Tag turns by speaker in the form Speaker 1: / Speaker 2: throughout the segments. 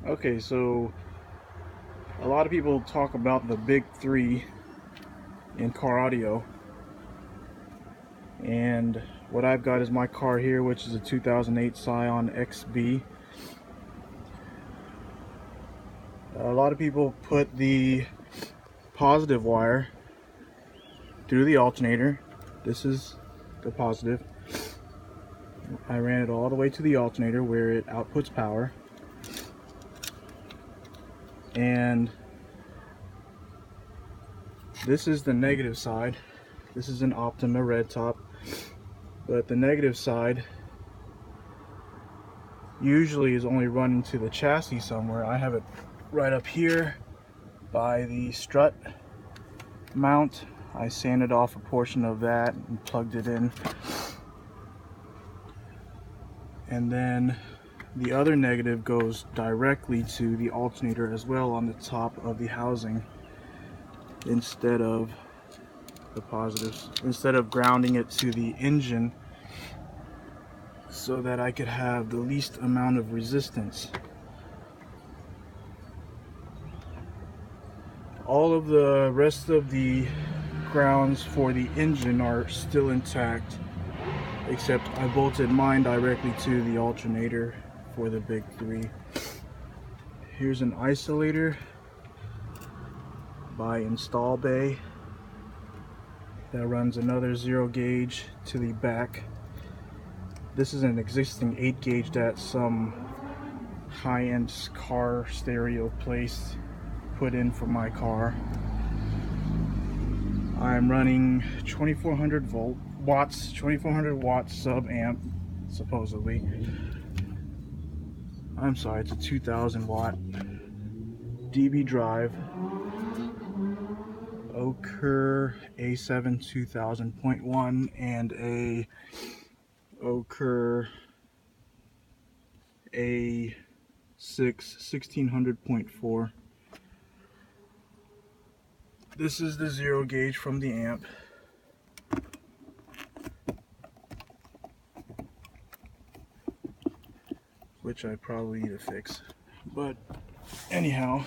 Speaker 1: Okay, so a lot of people talk about the big three in car audio, and what I've got is my car here, which is a 2008 Scion XB. A lot of people put the positive wire through the alternator. This is the positive. I ran it all the way to the alternator where it outputs power, and this is the negative side. This is an Optima red top, but the negative side usually is only running to the chassis somewhere. I have it right up here by the strut mount. I sanded off a portion of that and plugged it in, and then the other negative goes directly to the alternator as well on the top of the housing, instead of the positives, instead of grounding it to the engine so that I could have the least amount of resistance. All of the rest of the grounds for the engine are still intact, except I bolted mine directly to the alternator for the big three. Here's an isolator by Install Bay that runs another 0 gauge to the back. This is an existing 8 gauge that some high-end car stereo place put in for my car. I'm running 2400 watts, 2400 watt sub amp, supposedly. I'm sorry, it's a 2000 watt DB drive, Oker A7 2000.1 and a Oker A6 1600.4. This is the 0 gauge from the amp. Which I probably need to fix. But anyhow,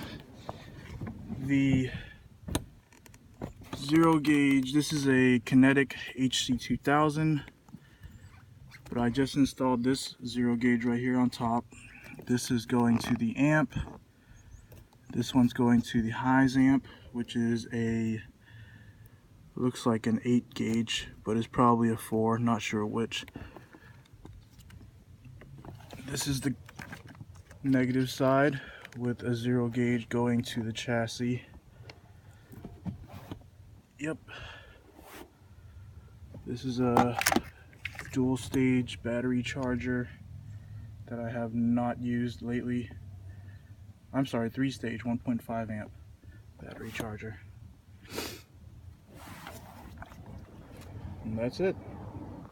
Speaker 1: the 0 gauge, this is a Kinetik HC2000, but I just installed this 0 gauge right here on top. This is going to the amp. This one's going to the highs amp, which is looks like an 8 gauge, but it's probably a 4, not sure which. This is the negative side with a 0 gauge going to the chassis. Yep. This is a dual stage battery charger that I have not used lately. I'm sorry, 3 stage 1.5 amp battery charger. And that's it.